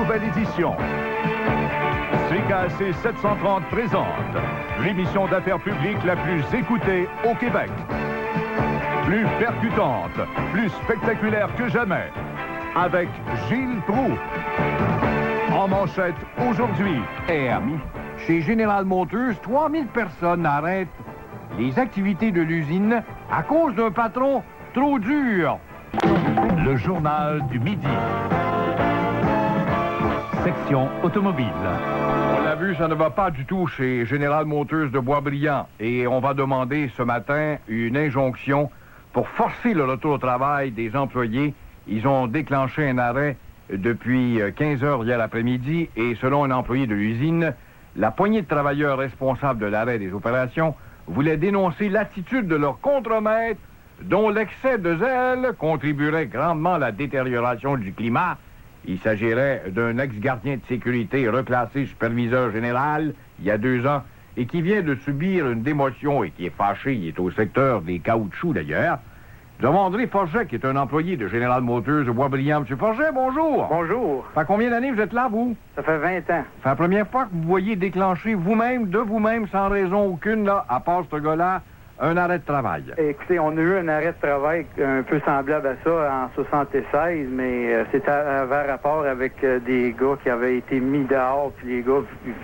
nouvelle édition. CKAC 730 présente l'émission d'affaires publiques la plus écoutée au Québec. Plus percutante, plus spectaculaire que jamais, avec Gilles Proulx. En manchette aujourd'hui. Amis, chez General Motors, 3000 personnes arrêtent les activités de l'usine à cause d'un patron trop dur. Le journal du midi. Section automobile. On l'a vu, ça ne va pas du tout chez General Motors de Boisbriand. Et on va demander ce matin une injonction pour forcer le retour au travail des employés. Ils ont déclenché un arrêt depuis 15 heures hier après-midi et selon un employé de l'usine, la poignée de travailleurs responsables de l'arrêt des opérations voulait dénoncer l'attitude de leur contremaître dont l'excès de zèle contribuerait grandement à la détérioration du climat. Il s'agirait d'un ex-gardien de sécurité reclassé superviseur général il y a 2 ans et qui vient de subir une démotion et qui est fâché. Il est au secteur des caoutchoucs d'ailleurs. Nous avons André Forget, qui est un employé de General Motors de Boisbriand. Monsieur Forget, bonjour. Bonjour. Ça fait combien d'années vous êtes là, vous? Ça fait 20 ans. C'est la première fois que vous voyez déclencher vous-même, de vous-même, sans raison aucune, là, à part ce gars-là, un arrêt de travail. Écoutez, on a eu un arrêt de travail un peu semblable à ça en 76, mais c'était avait rapport avec des gars qui avaient été mis dehors, puis les gars,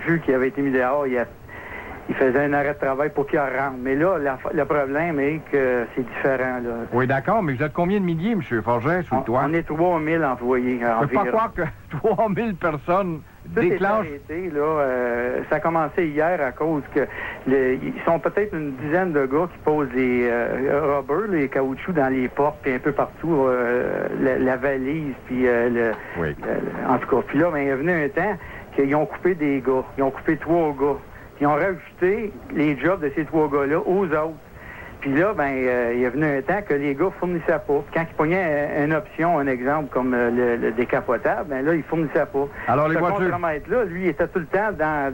vu qu'ils avaient été mis dehors, ils faisaient un arrêt de travail pour qu'ils rentrent. Mais là, le problème est que c'est différent, là. Oui, d'accord, mais vous êtes combien de milliers, M. Forget, sous le toit? On est 3000 employés. Je ne peux pas croire que 3000 personnes déclenchent... Arrêté, là, ça a commencé hier à cause que ils sont peut-être une dizaine de gars qui posent les rubbers, les caoutchoucs dans les portes, puis un peu partout, la valise, puis Oui. en tout cas. Puis là, ben, il est venu un temps qu'ils ont coupé des gars. Ils ont coupé 3 gars. Ils ont rajouté les jobs de ces 3 gars-là aux autres. Puis là, ben, il est venu un temps que les gars fournissaient pas. Puis quand ils pognaient une option, un exemple comme le décapotable, ben là, ils fournissaient pas. Alors, les voitures... Ce contremaître-là, lui, il était tout le temps dans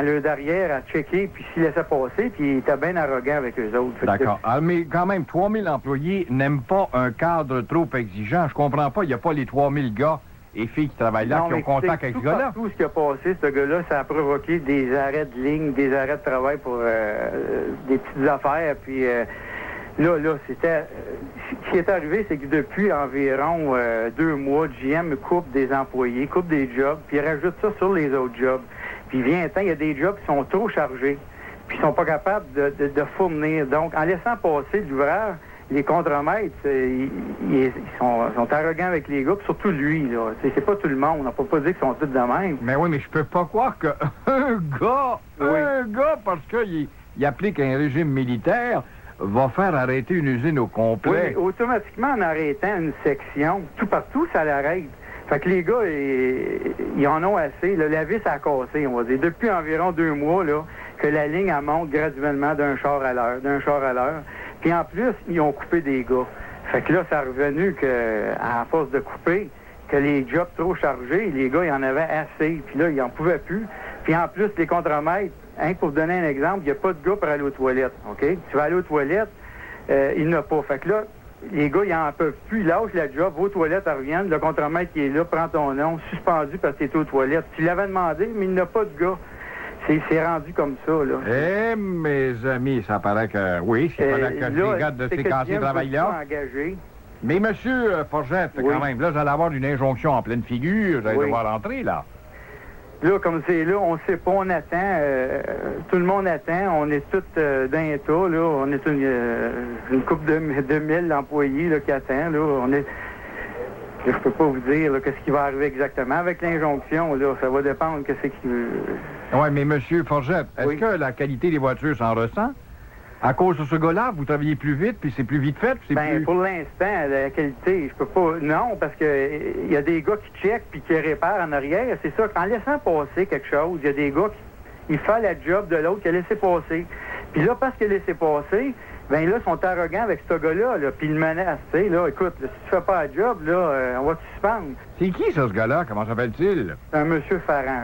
le derrière à checker, puis s'il laissait passer, puis il était bien arrogant avec eux autres. D'accord. Alors, mais quand même, 3000 employés n'aiment pas un cadre trop exigeant. Je comprends pas, il n'y a pas les 3000 gars et filles qui travaillent là, qui ont contact avec ce gars-là. Tout ce qui a passé, ce gars-là, ça a provoqué des arrêts de ligne, des arrêts de travail pour des petites affaires. Puis là, c'était... ce qui est arrivé, c'est que depuis environ 2 mois, GM coupe des employés, coupe des jobs, puis il rajoute ça sur les autres jobs. Puis il vient un temps, il y a des jobs qui sont trop chargés, puis ils sont pas capables de fournir. Donc, en laissant passer l'ouvrage, les contremaîtres, ils sont arrogants avec les gars, puis surtout lui, là. C'est pas tout le monde, on n'a pas dire qu'ils sont tous de même. Mais oui, mais je peux pas croire qu'un gars, parce qu'il applique un régime militaire, va faire arrêter une usine au complet. Oui, automatiquement, en arrêtant une section, tout partout, ça l'arrête. Fait que les gars, ils en ont assez. Là, la vis a cassé, on va dire. Depuis environ 2 mois, là, que la ligne, elle monte graduellement d'un char à l'heure. Puis en plus, ils ont coupé des gars. Fait que là, ça a revenu à force de couper, que les jobs trop chargés, les gars, ils en avaient assez. Puis là, ils en pouvaient plus. Puis en plus, les contremaîtres, pour vous donner un exemple, il n'y a pas de gars pour aller aux toilettes, OK? Tu vas aller aux toilettes, il n'y en a pas. Fait que là, les gars, ils en peuvent plus. Ils lâchent la job, vos toilettes, elles reviennent. Le contremaître qui est là, prend ton nom, suspendu parce que tu es aux toilettes. Tu l'avais demandé, mais il n'y a pas de gars. C'est rendu comme ça, là. Eh, mes amis, ça paraît que... Oui, c'est pas que les gars de CKAC travaillent là. Mais monsieur Forget, quand même, là, vous allez avoir une injonction en pleine figure. Vous allez devoir entrer, là. Là, comme c'est là, on sait pas, on attend. Tout le monde attend. On est tous d'un tas, là. On est une couple de 1000 employés, là, qui attend, là. On est... Je peux pas vous dire qu'est-ce qui va arriver exactement avec l'injonction, là. Ça va dépendre qu'est-ce qui... Oui, mais monsieur Forget, est-ce que la qualité des voitures s'en ressent? À cause de ce gars-là, vous travaillez plus vite, puis c'est plus vite fait, puis c'est plus... Pour l'instant, la qualité, je peux pas... Non, parce que il y a des gars qui checkent puis qui réparent en arrière. C'est ça, en laissant passer quelque chose, il y a des gars qui font la job de l'autre qui a laissé passer. Puis là, parce qu'il a laissé passer, ben là, ils sont arrogants avec ce gars-là, là, puis ils le menacent, tu sais, là, écoute, là, si tu fais pas la job, là, on va te suspendre. C'est qui, ça, ce gars-là? Comment s'appelle-t-il? C'est un monsieur Farran.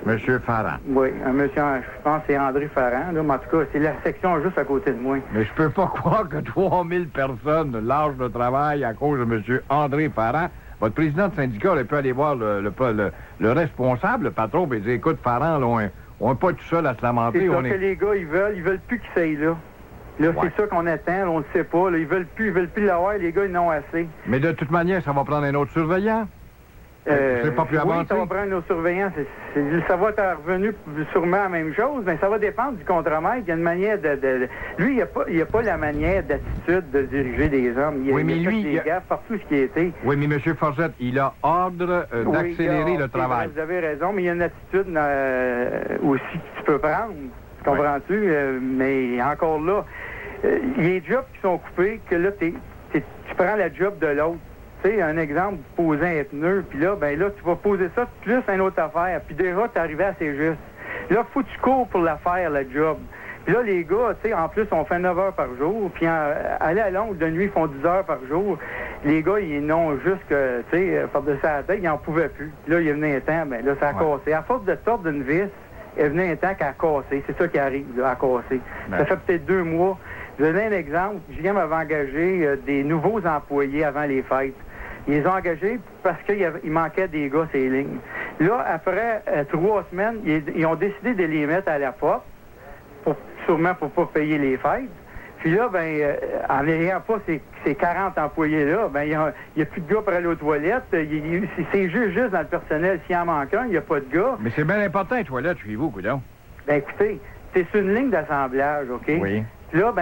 Monsieur Farran. Oui, un monsieur, je pense que c'est André Farran, là, mais en tout cas, c'est la section juste à côté de moi. Mais je peux pas croire que 3000 personnes lâchent le travail à cause de monsieur André Farran. votre président de syndicat aurait pu aller voir le responsable, le patron, et dire, écoute, Farran, là, on n'est pas tout seul à se lamenter. C'est ça que les gars, ils veulent plus qu'il s'aille là. Là, Ouais. c'est ça qu'on attend, là, on ne sait pas. Là, ils veulent plus l'avoir, les gars, ils n'ont assez. Mais de toute manière, ça va prendre un autre surveillant. C'est pas plus Oui, avancé. ça va prendre nos surveillants. Ça va être revenu sûrement la même chose, mais ça va dépendre du contremaître. Il y a une manière Lui, il n'y a pas la manière d'attitude de diriger des hommes. Oui, mais il a lui, fait des gaffes partout ce qui a été. Oui, mais M. Forgette, il a ordre Oui, d'accélérer le c'est travail. vrai, vous avez raison, mais il y a une attitude aussi que tu peux prendre. Comprends-tu? Mais encore là, il y a des jobs qui sont coupés que là, tu prends la job de l'autre. Tu sais, un exemple, poser un pneu, puis là, ben là, tu vas poser ça plus une autre affaire, puis déjà, t'es arrivé assez juste. Là, faut que tu cours pour la faire, la job. Puis là, les gars, tu sais, en plus, on fait 9 heures par jour, puis aller à longue de nuit, ils font 10 heures par jour. Les gars, ils n'ont juste que, tu sais, par-dessus la tête, ils n'en pouvaient plus. Puis là, il est venu un temps, ben là, ça a cassé. À force de tordre d'une vis, il est venu un temps qu'elle a cassé. C'est ça qui arrive, là, à casser. Ben. Ça fait peut-être 2 mois. Je vais donner un exemple. Julien m'avait engagé des nouveaux employés avant les fêtes. Ils les ont engagés parce qu'il manquait des gars ces lignes. Là, après 3 semaines, ils ont décidé de les mettre à la porte, sûrement pour pas payer les fêtes. Puis là, en n'ayant pas ces 40 employés-là, il n'y a plus de gars pour aller aux toilettes. C'est juste dans le personnel. S'il en manque un, il n'y a pas de gars. Mais c'est bien important, les toilettes, chez vous, coudonc. Ben écoutez, c'est sur une ligne d'assemblage, OK? Oui. Puis là,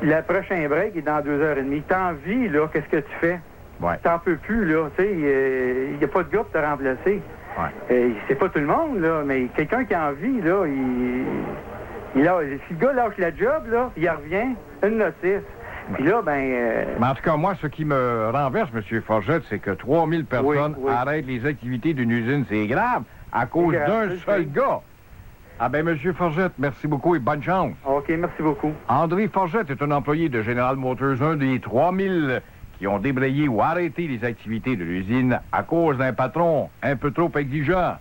le prochain break est dans 2h30. T'as envie, là, qu'est-ce que tu fais? Ouais. T'en peux plus, là. Tu sais, il n'y a pas de gars pour te remplacer. Ouais. C'est pas tout le monde, là, mais quelqu'un qui a envie, là, si le gars lâche la job, là, il revient, une notice. Puis là, Mais en tout cas, moi, ce qui me renverse, M. Forgette, c'est que 3000 personnes arrêtent les activités d'une usine. C'est grave, à cause d'un seul gars. Ah ben, M. Forgette, merci beaucoup et bonne chance. OK, merci beaucoup. André Forgette est un employé de General Motors, un des 3000 qui ont débrayé ou arrêté les activités de l'usine à cause d'un patron un peu trop exigeant.